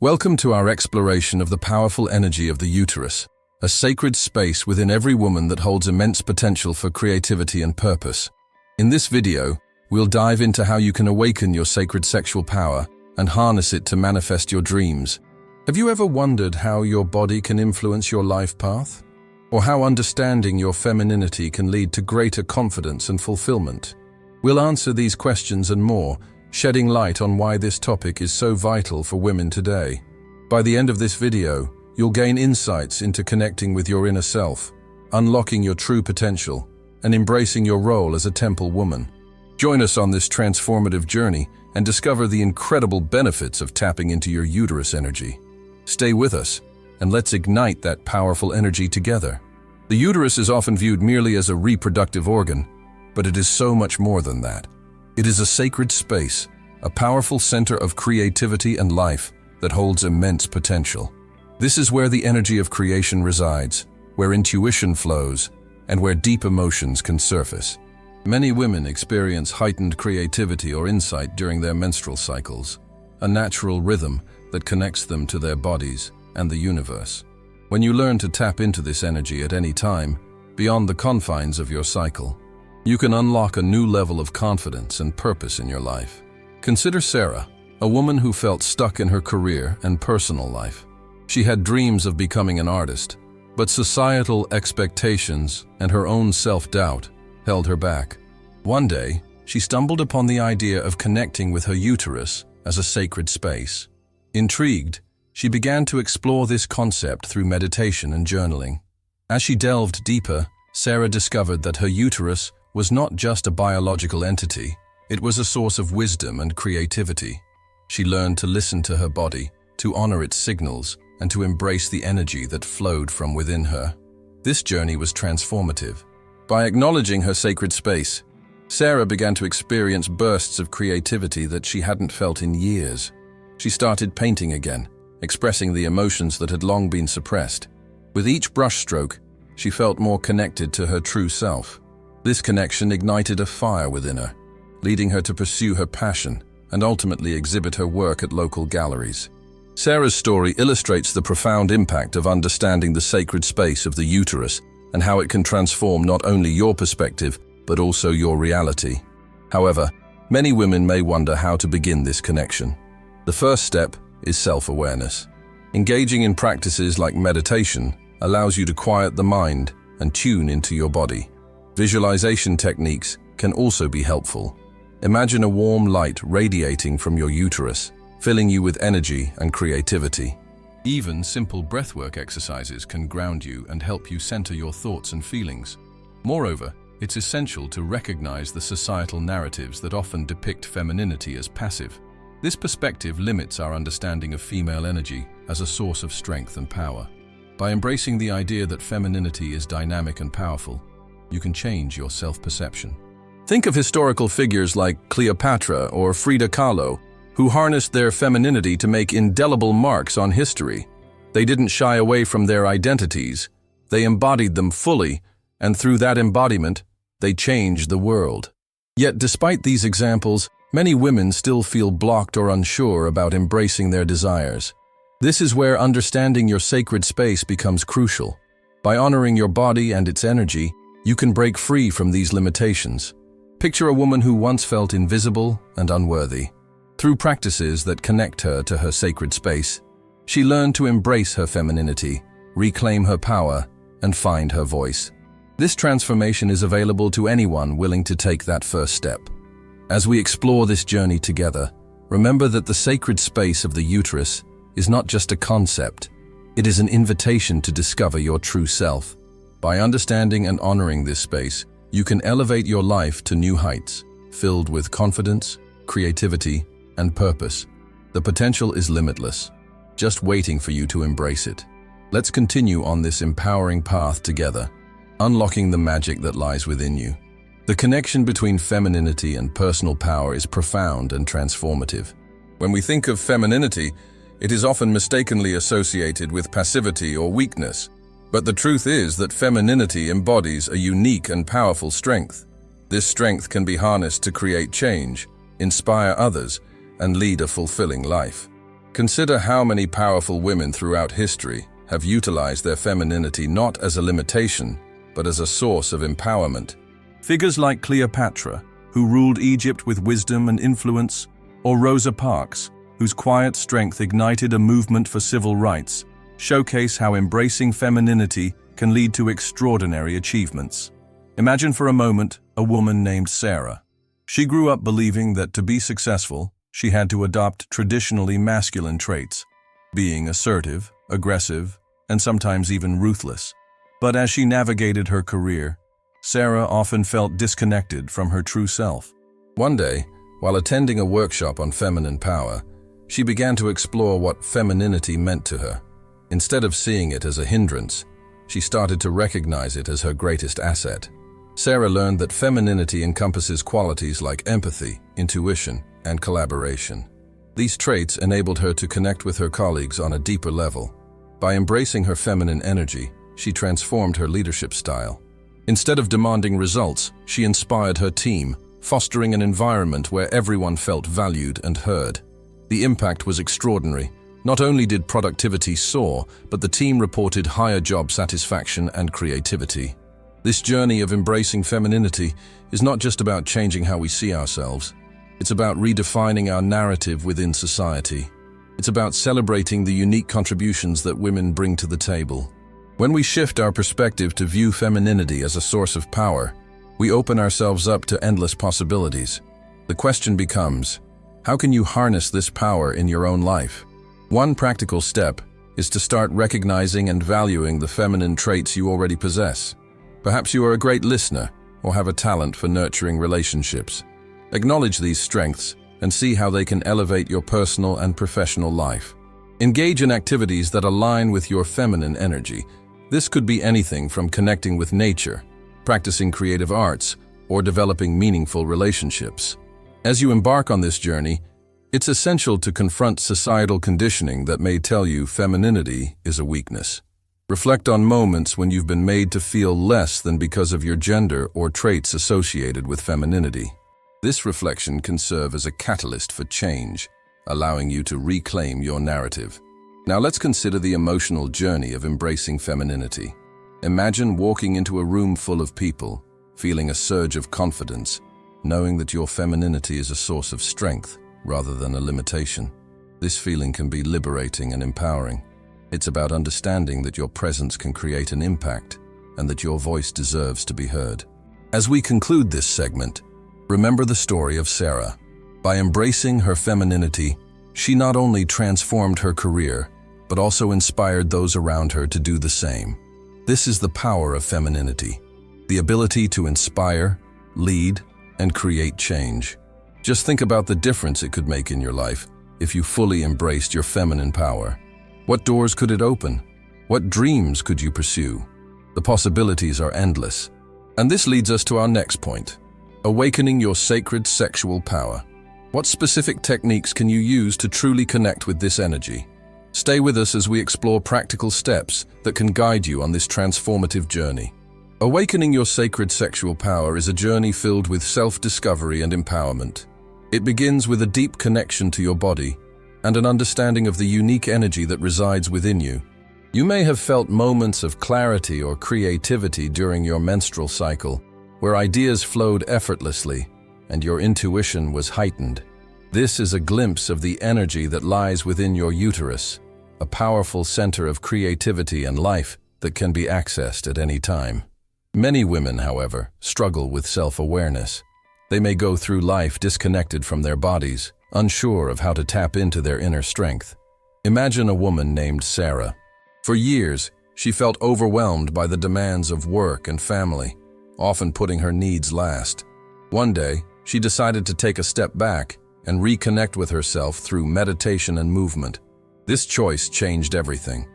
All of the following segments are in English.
Welcome to our exploration of the powerful energy of the uterus, a sacred space within every woman that holds immense potential for creativity and purpose. In this video, we'll dive into how you can awaken your sacred sexual power and harness it to manifest your dreams. Have you ever wondered how your body can influence your life path? Or how understanding your femininity can lead to greater confidence and fulfillment? We'll answer these questions and more, shedding light on why this topic is so vital for women today. By the end of this video, you'll gain insights into connecting with your inner self, unlocking your true potential, and embracing your role as a temple woman. Join us on this transformative journey and discover the incredible benefits of tapping into your uterus energy. Stay with us, and let's ignite that powerful energy together. The uterus is often viewed merely as a reproductive organ, but it is so much more than that. It is a sacred space, a powerful center of creativity and life that holds immense potential. This is where the energy of creation resides, where intuition flows, and where deep emotions can surface. Many women experience heightened creativity or insight during their menstrual cycles, a natural rhythm that connects them to their bodies and the universe. When you learn to tap into this energy at any time, beyond the confines of your cycle, you can unlock a new level of confidence and purpose in your life. Consider Sarah, a woman who felt stuck in her career and personal life. She had dreams of becoming an artist, but societal expectations and her own self-doubt held her back. One day, she stumbled upon the idea of connecting with her uterus as a sacred space. Intrigued, she began to explore this concept through meditation and journaling. As she delved deeper, Sarah discovered that her uterus was not just a biological entity, it was a source of wisdom and creativity. She learned to listen to her body, to honor its signals, and to embrace the energy that flowed from within her. This journey was transformative. By acknowledging her sacred space, Sarah began to experience bursts of creativity that she hadn't felt in years. She started painting again, expressing the emotions that had long been suppressed. With each brushstroke, she felt more connected to her true self. This connection ignited a fire within her, leading her to pursue her passion and ultimately exhibit her work at local galleries. Sarah's story illustrates the profound impact of understanding the sacred space of the uterus and how it can transform not only your perspective, but also your reality. However, many women may wonder how to begin this connection. The first step is self-awareness. Engaging in practices like meditation allows you to quiet the mind and tune into your body. Visualization techniques can also be helpful. Imagine a warm light radiating from your uterus, filling you with energy and creativity. Even simple breathwork exercises can ground you and help you center your thoughts and feelings. Moreover, it's essential to recognize the societal narratives that often depict femininity as passive. This perspective limits our understanding of female energy as a source of strength and power. By embracing the idea that femininity is dynamic and powerful, you can change your self-perception. Think of historical figures like Cleopatra or Frida Kahlo, who harnessed their femininity to make indelible marks on history. They didn't shy away from their identities. They embodied them fully, and through that embodiment, they changed the world. Yet despite these examples, many women still feel blocked or unsure about embracing their desires. This is where understanding your sacred space becomes crucial. By honoring your body and its energy, you can break free from these limitations. Picture a woman who once felt invisible and unworthy. Through practices that connect her to her sacred space, she learned to embrace her femininity, reclaim her power, and find her voice. This transformation is available to anyone willing to take that first step. As we explore this journey together, remember that the sacred space of the uterus is not just a concept, it is an invitation to discover your true self. By understanding and honoring this space, you can elevate your life to new heights, filled with confidence, creativity, and purpose. The potential is limitless, just waiting for you to embrace it. Let's continue on this empowering path together, unlocking the magic that lies within you. The connection between femininity and personal power is profound and transformative. When we think of femininity, it is often mistakenly associated with passivity or weakness. But the truth is that femininity embodies a unique and powerful strength. This strength can be harnessed to create change, inspire others, and lead a fulfilling life. Consider how many powerful women throughout history have utilized their femininity not as a limitation, but as a source of empowerment. Figures like Cleopatra, who ruled Egypt with wisdom and influence, or Rosa Parks, whose quiet strength ignited a movement for civil rights, showcase how embracing femininity can lead to extraordinary achievements. Imagine for a moment a woman named Sarah. She grew up believing that to be successful, she had to adopt traditionally masculine traits, being assertive, aggressive, and sometimes even ruthless. But as she navigated her career, Sarah often felt disconnected from her true self. One day, while attending a workshop on feminine power, she began to explore what femininity meant to her. Instead of seeing it as a hindrance, she started to recognize it as her greatest asset. Sarah learned that femininity encompasses qualities like empathy, intuition, and collaboration. These traits enabled her to connect with her colleagues on a deeper level. By embracing her feminine energy, she transformed her leadership style. Instead of demanding results, she inspired her team, fostering an environment where everyone felt valued and heard. The impact was extraordinary. Not only did productivity soar, but the team reported higher job satisfaction and creativity. This journey of embracing femininity is not just about changing how we see ourselves. It's about redefining our narrative within society. It's about celebrating the unique contributions that women bring to the table. When we shift our perspective to view femininity as a source of power, we open ourselves up to endless possibilities. The question becomes, how can you harness this power in your own life? One practical step is to start recognizing and valuing the feminine traits you already possess. Perhaps you are a great listener or have a talent for nurturing relationships. Acknowledge these strengths and see how they can elevate your personal and professional life. Engage in activities that align with your feminine energy. This could be anything from connecting with nature, practicing creative arts, or developing meaningful relationships. As you embark on this journey, it's essential to confront societal conditioning that may tell you femininity is a weakness. Reflect on moments when you've been made to feel less than because of your gender or traits associated with femininity. This reflection can serve as a catalyst for change, allowing you to reclaim your narrative. Now let's consider the emotional journey of embracing femininity. Imagine walking into a room full of people, feeling a surge of confidence, knowing that your femininity is a source of strength rather than a limitation. This feeling can be liberating and empowering. It's about understanding that your presence can create an impact and that your voice deserves to be heard. As we conclude this segment, remember the story of Sarah. By embracing her femininity, she not only transformed her career, but also inspired those around her to do the same. This is the power of femininity, the ability to inspire, lead, and create change. Just think about the difference it could make in your life if you fully embraced your feminine power. What doors could it open? What dreams could you pursue? The possibilities are endless. And this leads us to our next point: awakening your sacred sexual power. What specific techniques can you use to truly connect with this energy? Stay with us as we explore practical steps that can guide you on this transformative journey. Awakening your sacred sexual power is a journey filled with self-discovery and empowerment. It begins with a deep connection to your body and an understanding of the unique energy that resides within you. You may have felt moments of clarity or creativity during your menstrual cycle, where ideas flowed effortlessly and your intuition was heightened. This is a glimpse of the energy that lies within your uterus, a powerful center of creativity and life that can be accessed at any time. Many women, however, struggle with self-awareness. They may go through life disconnected from their bodies, unsure of how to tap into their inner strength. Imagine a woman named Sarah. For years, she felt overwhelmed by the demands of work and family, often putting her needs last. One day, she decided to take a step back and reconnect with herself through meditation and movement. This choice changed everything.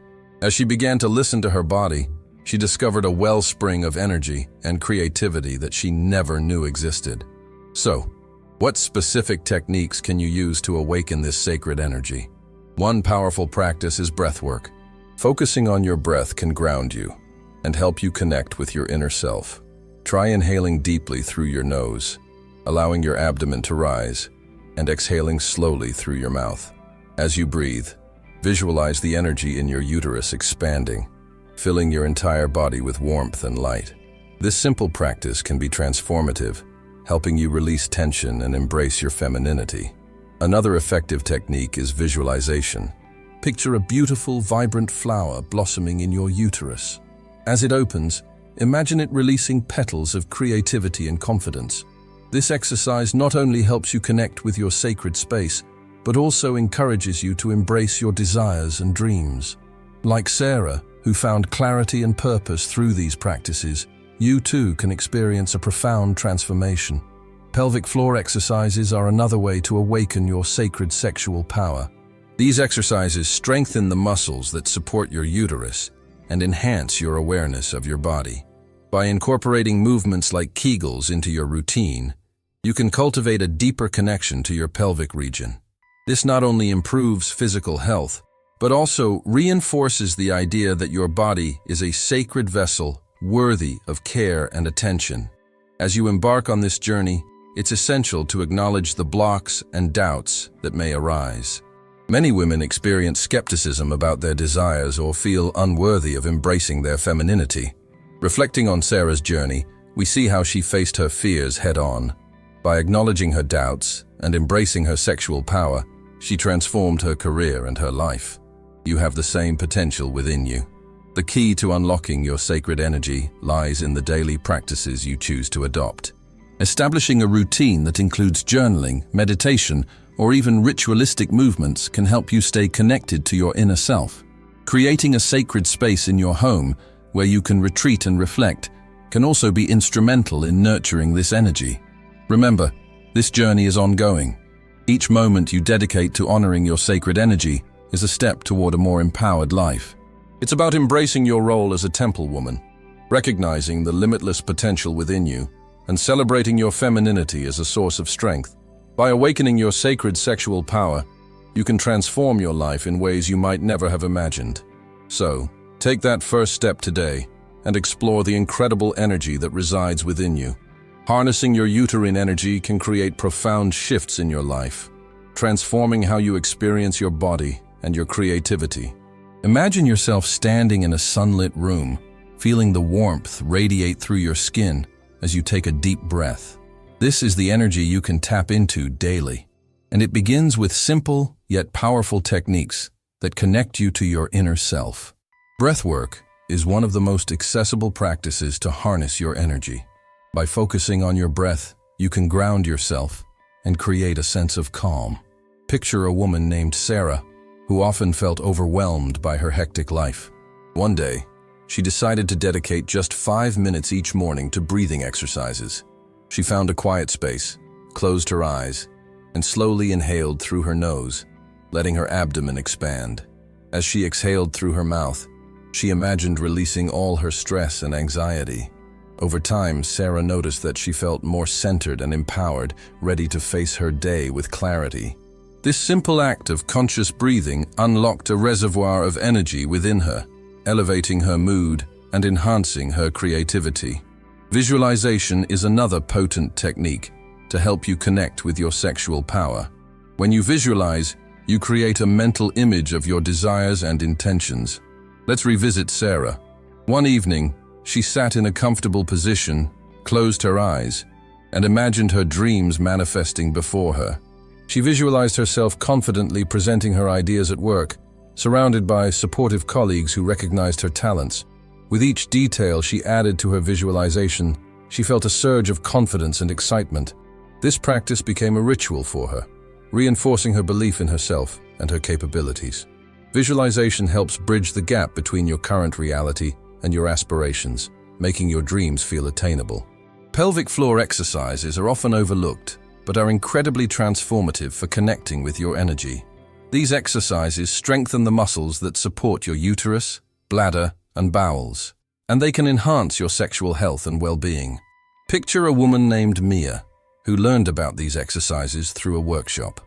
As she began to listen to her body, she discovered a wellspring of energy and creativity that she never knew existed. So, what specific techniques can you use to awaken this sacred energy? One powerful practice is breathwork. Focusing on your breath can ground you and help you connect with your inner self. Try inhaling deeply through your nose, allowing your abdomen to rise, and exhaling slowly through your mouth. As you breathe, visualize the energy in your uterus expanding, filling your entire body with warmth and light. This simple practice can be transformative, helping you release tension and embrace your femininity. Another effective technique is visualization. Picture a beautiful, vibrant flower blossoming in your uterus. As it opens, imagine it releasing petals of creativity and confidence. This exercise not only helps you connect with your sacred space, but also encourages you to embrace your desires and dreams. Like Sarah, who found clarity and purpose through these practices, you too can experience a profound transformation. Pelvic floor exercises are another way to awaken your sacred sexual power. These exercises strengthen the muscles that support your uterus and enhance your awareness of your body. By incorporating movements like Kegels into your routine, you can cultivate a deeper connection to your pelvic region. This not only improves physical health, but also reinforces the idea that your body is a sacred vessel worthy of care and attention. As you embark on this journey, it's essential to acknowledge the blocks and doubts that may arise. Many women experience skepticism about their desires or feel unworthy of embracing their femininity. Reflecting on Sarah's journey, we see how she faced her fears head-on. By acknowledging her doubts and embracing her sexual power, she transformed her career and her life. You have the same potential within you. The key to unlocking your sacred energy lies in the daily practices you choose to adopt. Establishing a routine that includes journaling, meditation, or even ritualistic movements can help you stay connected to your inner self. Creating a sacred space in your home where you can retreat and reflect can also be instrumental in nurturing this energy. Remember, this journey is ongoing. Each moment you dedicate to honoring your sacred energy is a step toward a more empowered life. It's about embracing your role as a temple woman, recognizing the limitless potential within you, and celebrating your femininity as a source of strength. By awakening your sacred sexual power, you can transform your life in ways you might never have imagined. So, take that first step today and explore the incredible energy that resides within you. Harnessing your uterine energy can create profound shifts in your life, transforming how you experience your body and your creativity. Imagine yourself standing in a sunlit room, feeling the warmth radiate through your skin as you take a deep breath. This is the energy you can tap into daily, and it begins with simple yet powerful techniques that connect you to your inner self. Breathwork is one of the most accessible practices to harness your energy. By focusing on your breath, you can ground yourself and create a sense of calm. Picture a woman named Sarah, who often felt overwhelmed by her hectic life. One day, she decided to dedicate just 5 minutes each morning to breathing exercises. She found a quiet space, closed her eyes, and slowly inhaled through her nose, letting her abdomen expand. As she exhaled through her mouth, she imagined releasing all her stress and anxiety. Over time, Sarah noticed that she felt more centered and empowered, ready to face her day with clarity. This simple act of conscious breathing unlocked a reservoir of energy within her, elevating her mood and enhancing her creativity. Visualization is another potent technique to help you connect with your sexual power. When you visualize, you create a mental image of your desires and intentions. Let's revisit Sarah. One evening, she sat in a comfortable position, closed her eyes, and imagined her dreams manifesting before her. She visualized herself confidently presenting her ideas at work, surrounded by supportive colleagues who recognized her talents. With each detail she added to her visualization, she felt a surge of confidence and excitement. This practice became a ritual for her, reinforcing her belief in herself and her capabilities. Visualization helps bridge the gap between your current reality and your aspirations, making your dreams feel attainable. Pelvic floor exercises are often overlooked, but are incredibly transformative for connecting with your energy. These exercises strengthen the muscles that support your uterus, bladder, and bowels, and they can enhance your sexual health and well-being. Picture a woman named Mia, who learned about these exercises through a workshop.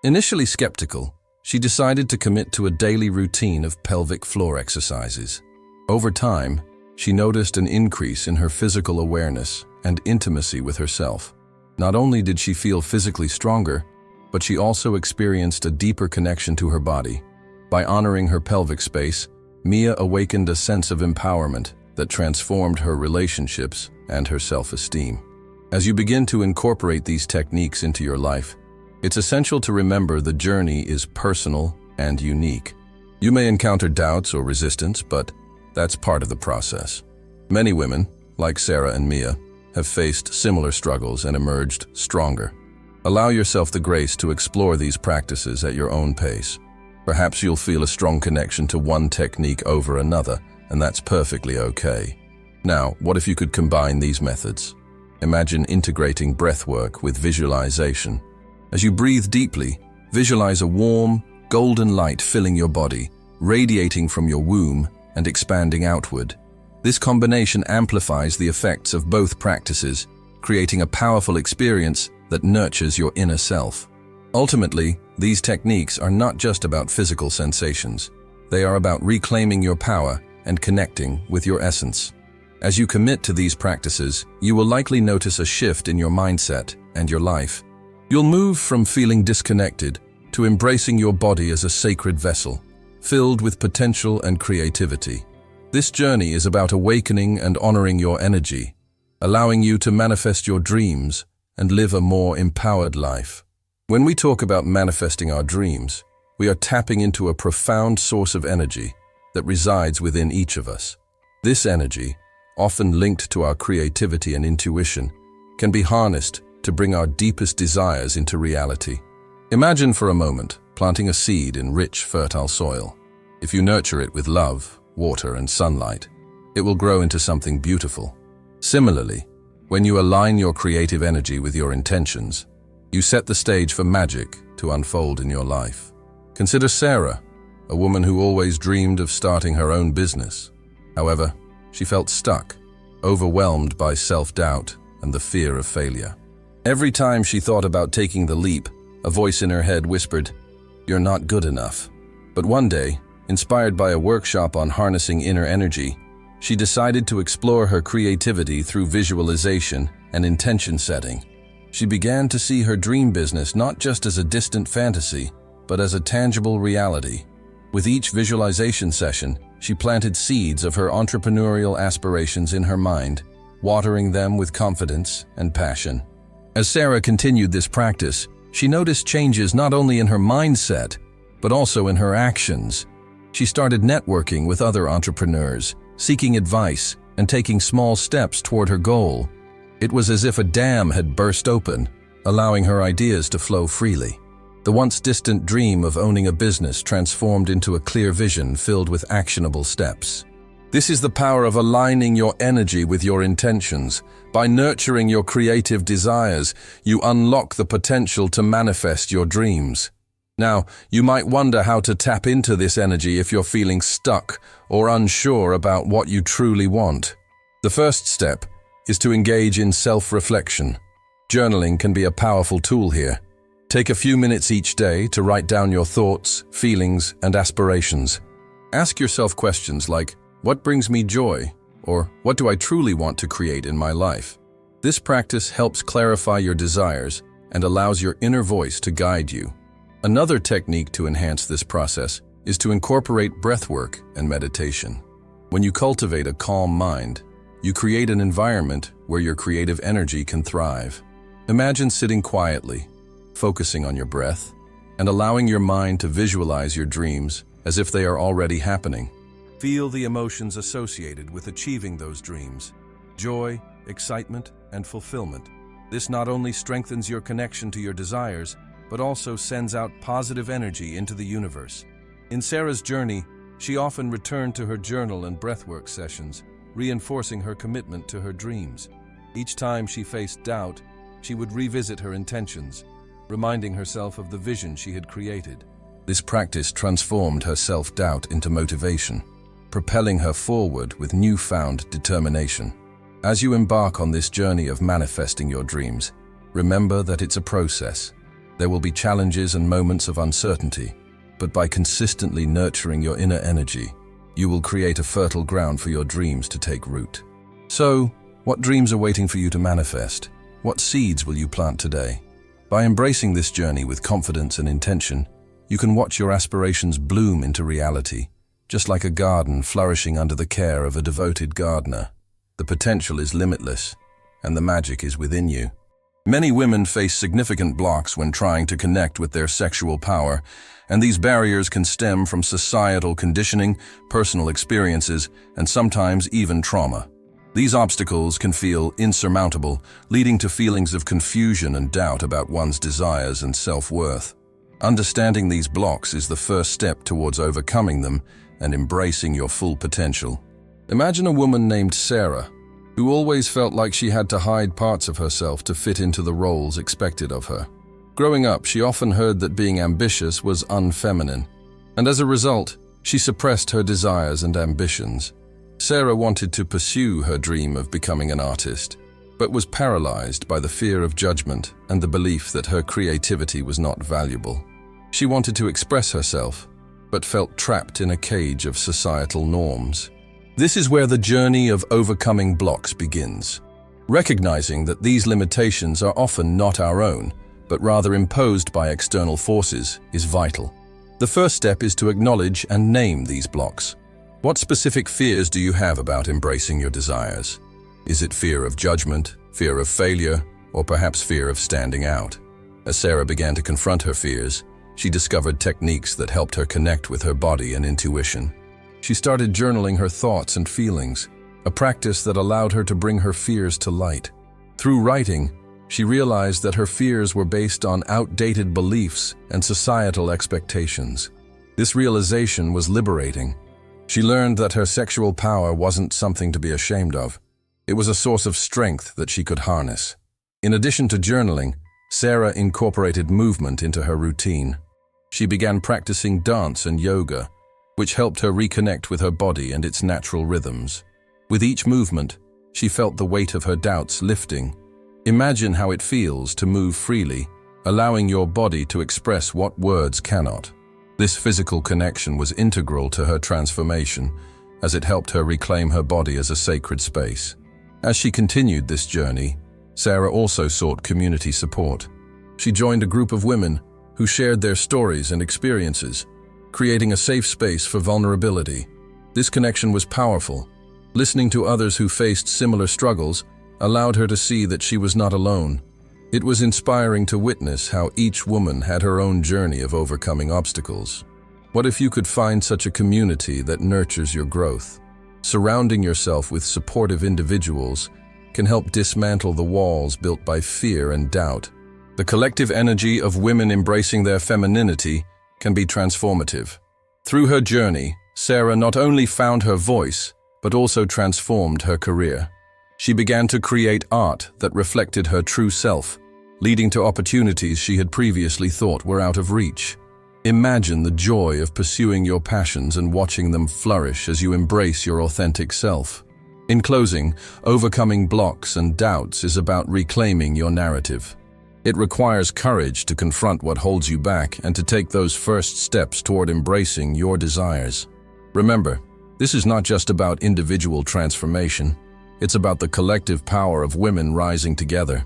Initially skeptical, she decided to commit to a daily routine of pelvic floor exercises. Over time, she noticed an increase in her physical awareness and intimacy with herself. Not only did she feel physically stronger, but she also experienced a deeper connection to her body. By honoring her pelvic space, Mia awakened a sense of empowerment that transformed her relationships and her self-esteem. As you begin to incorporate these techniques into your life, it's essential to remember the journey is personal and unique. You may encounter doubts or resistance, but that's part of the process. Many women, like Sarah and Mia, have faced similar struggles and emerged stronger. Allow yourself the grace to explore these practices at your own pace. Perhaps you'll feel a strong connection to one technique over another, and that's perfectly okay. Now, what if you could combine these methods? Imagine integrating breathwork with visualization. As you breathe deeply, visualize a warm, golden light filling your body, radiating from your womb and expanding outward. This combination amplifies the effects of both practices, creating a powerful experience that nurtures your inner self. Ultimately, these techniques are not just about physical sensations. They are about reclaiming your power and connecting with your essence. As you commit to these practices, you will likely notice a shift in your mindset and your life. You'll move from feeling disconnected to embracing your body as a sacred vessel, filled with potential and creativity. This journey is about awakening and honoring your energy, allowing you to manifest your dreams and live a more empowered life. When we talk about manifesting our dreams, we are tapping into a profound source of energy that resides within each of us. This energy, often linked to our creativity and intuition, can be harnessed to bring our deepest desires into reality. Imagine for a moment planting a seed in rich, fertile soil. If you nurture it with love, water, and sunlight, it will grow into something beautiful. Similarly, when you align your creative energy with your intentions, you set the stage for magic to unfold in your life. Consider Sarah, a woman who always dreamed of starting her own business. However, she felt stuck, overwhelmed by self-doubt and the fear of failure. Every time she thought about taking the leap, a voice in her head whispered, "You're not good enough." But one day, inspired by a workshop on harnessing inner energy, she decided to explore her creativity through visualization and intention setting. She began to see her dream business not just as a distant fantasy, but as a tangible reality. With each visualization session, she planted seeds of her entrepreneurial aspirations in her mind, watering them with confidence and passion. As Sarah continued this practice, she noticed changes not only in her mindset, but also in her actions. She started networking with other entrepreneurs, seeking advice, and taking small steps toward her goal. It was as if a dam had burst open, allowing her ideas to flow freely. The once distant dream of owning a business transformed into a clear vision filled with actionable steps. This is the power of aligning your energy with your intentions. By nurturing your creative desires, you unlock the potential to manifest your dreams. Now, you might wonder how to tap into this energy if you're feeling stuck or unsure about what you truly want. The first step is to engage in self-reflection. Journaling can be a powerful tool here. Take a few minutes each day to write down your thoughts, feelings, and aspirations. Ask yourself questions like, what brings me joy? Or what do I truly want to create in my life? This practice helps clarify your desires and allows your inner voice to guide you. Another technique to enhance this process is to incorporate breathwork and meditation. When you cultivate a calm mind, you create an environment where your creative energy can thrive. Imagine sitting quietly, focusing on your breath, and allowing your mind to visualize your dreams as if they are already happening. Feel the emotions associated with achieving those dreams: joy, excitement, and fulfillment. This not only strengthens your connection to your desires, but also sends out positive energy into the universe. In Sarah's journey, she often returned to her journal and breathwork sessions, reinforcing her commitment to her dreams. Each time she faced doubt, she would revisit her intentions, reminding herself of the vision she had created. This practice transformed her self-doubt into motivation, propelling her forward with newfound determination. As you embark on this journey of manifesting your dreams, remember that it's a process. There will be challenges and moments of uncertainty, but by consistently nurturing your inner energy, you will create a fertile ground for your dreams to take root. So, what dreams are waiting for you to manifest? What seeds will you plant today? By embracing this journey with confidence and intention, you can watch your aspirations bloom into reality, just like a garden flourishing under the care of a devoted gardener. The potential is limitless, and the magic is within you. Many women face significant blocks when trying to connect with their sexual power, and these barriers can stem from societal conditioning, personal experiences, and sometimes even trauma. These obstacles can feel insurmountable, leading to feelings of confusion and doubt about one's desires and self-worth. Understanding these blocks is the first step towards overcoming them and embracing your full potential. Imagine a woman named Sarah, who always felt like she had to hide parts of herself to fit into the roles expected of her. Growing up, she often heard that being ambitious was unfeminine, and as a result, she suppressed her desires and ambitions. Sarah wanted to pursue her dream of becoming an artist, but was paralyzed by the fear of judgment and the belief that her creativity was not valuable. She wanted to express herself, but felt trapped in a cage of societal norms. This is where the journey of overcoming blocks begins. Recognizing that these limitations are often not our own, but rather imposed by external forces, is vital. The first step is to acknowledge and name these blocks. What specific fears do you have about embracing your desires? Is it fear of judgment, fear of failure, or perhaps fear of standing out? As Sarah began to confront her fears, she discovered techniques that helped her connect with her body and intuition. She started journaling her thoughts and feelings, a practice that allowed her to bring her fears to light. Through writing, she realized that her fears were based on outdated beliefs and societal expectations. This realization was liberating. She learned that her sexual power wasn't something to be ashamed of. It was a source of strength that she could harness. In addition to journaling, Sarah incorporated movement into her routine. She began practicing dance and yoga, which helped her reconnect with her body and its natural rhythms. With each movement, she felt the weight of her doubts lifting. Imagine how it feels to move freely, allowing your body to express what words cannot. This physical connection was integral to her transformation, as it helped her reclaim her body as a sacred space. As she continued this journey, Sarah also sought community support. She joined a group of women who shared their stories and experiences, creating a safe space for vulnerability. This connection was powerful. Listening to others who faced similar struggles allowed her to see that she was not alone. It was inspiring to witness how each woman had her own journey of overcoming obstacles. What if you could find such a community that nurtures your growth? Surrounding yourself with supportive individuals can help dismantle the walls built by fear and doubt. The collective energy of women embracing their femininity can be transformative. Through her journey, Sarah not only found her voice, but also transformed her career. She began to create art that reflected her true self, leading to opportunities she had previously thought were out of reach. Imagine the joy of pursuing your passions and watching them flourish as you embrace your authentic self. In closing, overcoming blocks and doubts is about reclaiming your narrative. It requires courage to confront what holds you back and to take those first steps toward embracing your desires. Remember, this is not just about individual transformation. It's about the collective power of women rising together.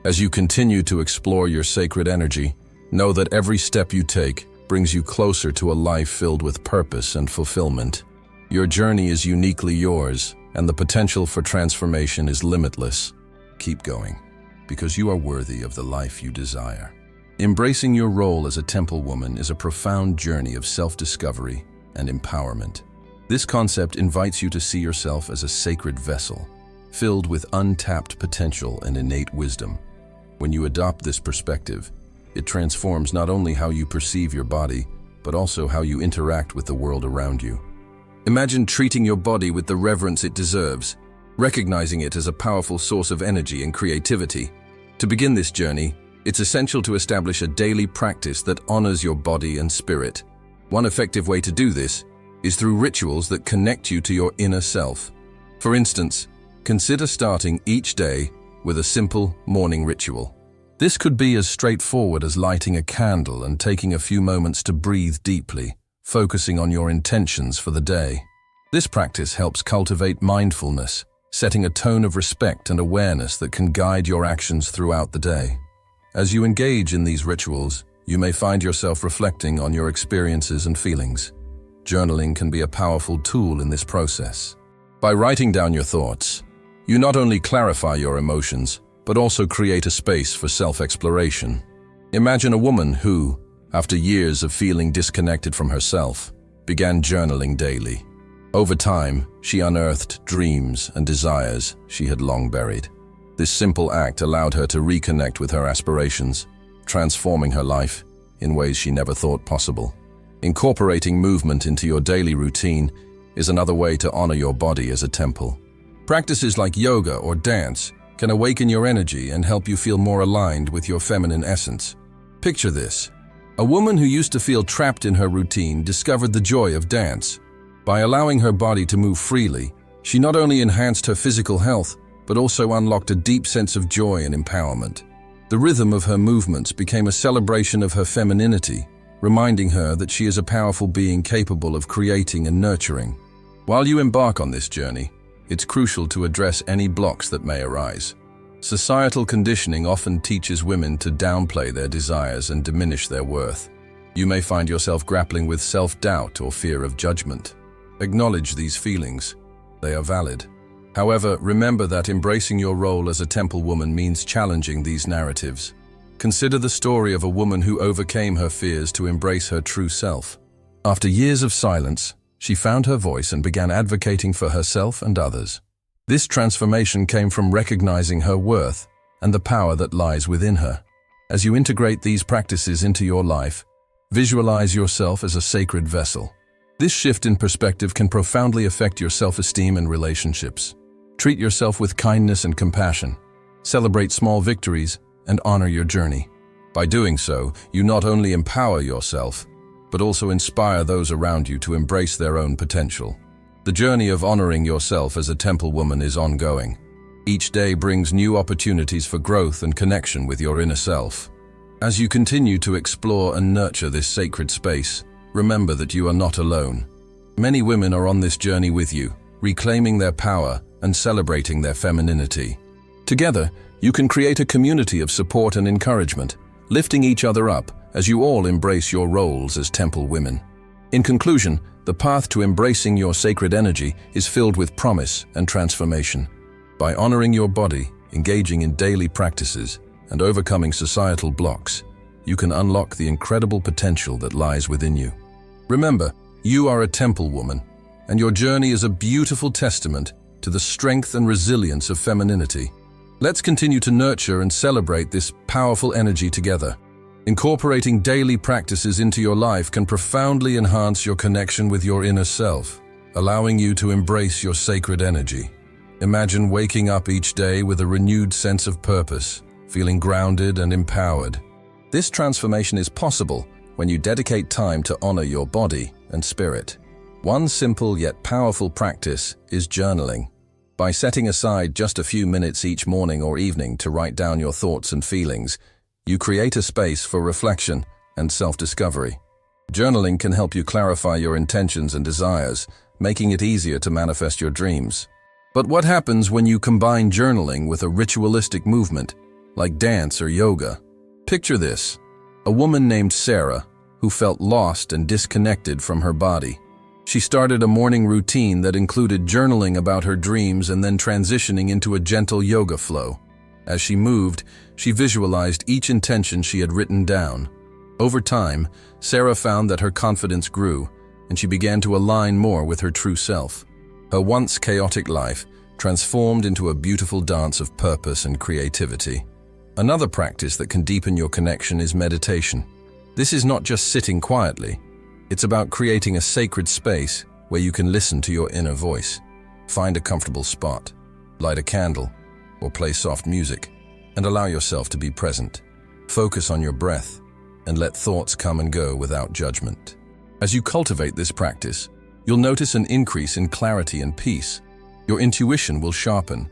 As you continue to explore your sacred energy, know that every step you take brings you closer to a life filled with purpose and fulfillment. Your journey is uniquely yours, and the potential for transformation is limitless. Keep going, because you are worthy of the life you desire. Embracing your role as a temple woman is a profound journey of self-discovery and empowerment. This concept invites you to see yourself as a sacred vessel, filled with untapped potential and innate wisdom. When you adopt this perspective, it transforms not only how you perceive your body, but also how you interact with the world around you. Imagine treating your body with the reverence it deserves, recognizing it as a powerful source of energy and creativity. To begin this journey, it's essential to establish a daily practice that honors your body and spirit. One effective way to do this is through rituals that connect you to your inner self. For instance, consider starting each day with a simple morning ritual. This could be as straightforward as lighting a candle and taking a few moments to breathe deeply, focusing on your intentions for the day. This practice helps cultivate mindfulness, setting a tone of respect and awareness that can guide your actions throughout the day. As you engage in these rituals, you may find yourself reflecting on your experiences and feelings. Journaling can be a powerful tool in this process. By writing down your thoughts, you not only clarify your emotions, but also create a space for self-exploration. Imagine a woman who, after years of feeling disconnected from herself, began journaling daily. Over time, she unearthed dreams and desires she had long buried. This simple act allowed her to reconnect with her aspirations, transforming her life in ways she never thought possible. Incorporating movement into your daily routine is another way to honor your body as a temple. Practices like yoga or dance can awaken your energy and help you feel more aligned with your feminine essence. Picture this. A woman who used to feel trapped in her routine discovered the joy of dance. By allowing her body to move freely, she not only enhanced her physical health, but also unlocked a deep sense of joy and empowerment. The rhythm of her movements became a celebration of her femininity, reminding her that she is a powerful being capable of creating and nurturing. While you embark on this journey, it's crucial to address any blocks that may arise. Societal conditioning often teaches women to downplay their desires and diminish their worth. You may find yourself grappling with self-doubt or fear of judgment. Acknowledge these feelings. They are valid. However, remember that embracing your role as a temple woman means challenging these narratives. Consider the story of a woman who overcame her fears to embrace her true self. After years of silence, she found her voice and began advocating for herself and others. This transformation came from recognizing her worth and the power that lies within her. As you integrate these practices into your life, visualize yourself as a sacred vessel. This shift in perspective can profoundly affect your self-esteem and relationships. Treat yourself with kindness and compassion. Celebrate small victories and honor your journey. By doing so, you not only empower yourself, but also inspire those around you to embrace their own potential. The journey of honoring yourself as a temple woman is ongoing. Each day brings new opportunities for growth and connection with your inner self. As you continue to explore and nurture this sacred space, remember that you are not alone. Many women are on this journey with you, reclaiming their power and celebrating their femininity. Together, you can create a community of support and encouragement, lifting each other up as you all embrace your roles as temple women. In conclusion, the path to embracing your sacred energy is filled with promise and transformation. By honoring your body, engaging in daily practices, and overcoming societal blocks, you can unlock the incredible potential that lies within you. Remember, you are a temple woman, and your journey is a beautiful testament to the strength and resilience of femininity. Let's continue to nurture and celebrate this powerful energy together. Incorporating daily practices into your life can profoundly enhance your connection with your inner self, allowing you to embrace your sacred energy. Imagine waking up each day with a renewed sense of purpose, feeling grounded and empowered. This transformation is possible when you dedicate time to honor your body and spirit. One simple yet powerful practice is journaling. By setting aside just a few minutes each morning or evening to write down your thoughts and feelings, you create a space for reflection and self-discovery. Journaling can help you clarify your intentions and desires, making it easier to manifest your dreams. But what happens when you combine journaling with a ritualistic movement, like dance or yoga? Picture this: a woman named Sarah, who felt lost and disconnected from her body. She started a morning routine that included journaling about her dreams and then transitioning into a gentle yoga flow. As she moved, she visualized each intention she had written down. Over time, Sarah found that her confidence grew, and she began to align more with her true self. Her once chaotic life transformed into a beautiful dance of purpose and creativity. Another practice that can deepen your connection is meditation. This is not just sitting quietly. It's about creating a sacred space where you can listen to your inner voice. Find a comfortable spot, light a candle, or play soft music, and allow yourself to be present. Focus on your breath, and let thoughts come and go without judgment. As you cultivate this practice, you'll notice an increase in clarity and peace. Your intuition will sharpen,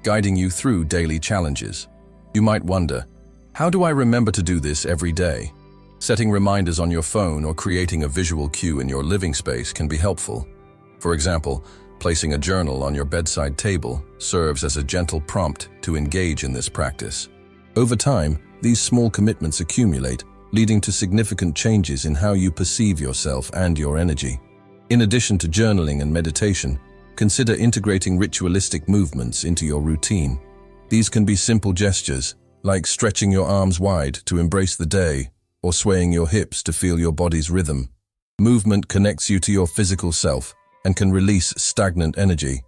guiding you through daily challenges. You might wonder, how do I remember to do this every day? Setting reminders on your phone or creating a visual cue in your living space can be helpful. For example, placing a journal on your bedside table serves as a gentle prompt to engage in this practice. Over time, these small commitments accumulate, leading to significant changes in how you perceive yourself and your energy. In addition to journaling and meditation, consider integrating ritualistic movements into your routine. These can be simple gestures, like stretching your arms wide to embrace the day, or swaying your hips to feel your body's rhythm. Movement connects you to your physical self and can release stagnant energy.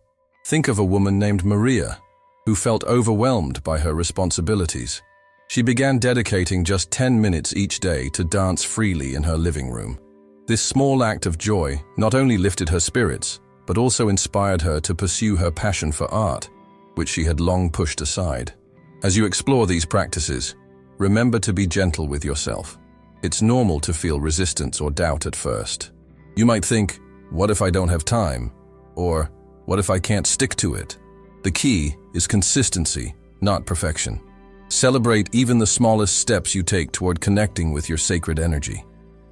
Think of a woman named Maria, who felt overwhelmed by her responsibilities. She began dedicating just 10 minutes each day to dance freely in her living room. This small act of joy not only lifted her spirits, but also inspired her to pursue her passion for art, which she had long pushed aside. As you explore these practices, remember to be gentle with yourself. It's normal to feel resistance or doubt at first. You might think, what if I don't have time? Or, what if I can't stick to it? The key is consistency, not perfection. Celebrate even the smallest steps you take toward connecting with your sacred energy.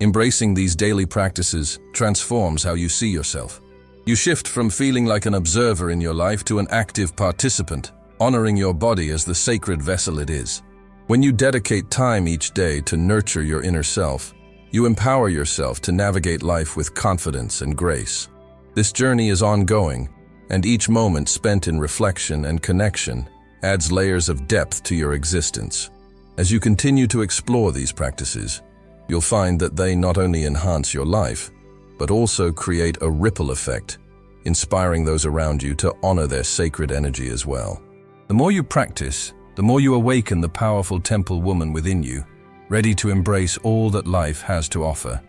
Embracing these daily practices transforms how you see yourself. You shift from feeling like an observer in your life to an active participant, honoring your body as the sacred vessel it is. When you dedicate time each day to nurture your inner self, you empower yourself to navigate life with confidence and grace. This journey is ongoing, and each moment spent in reflection and connection adds layers of depth to your existence. As you continue to explore these practices, you'll find that they not only enhance your life, but also create a ripple effect, inspiring those around you to honor their sacred energy as well. The more you practice, the more you awaken the powerful temple woman within you, ready to embrace all that life has to offer.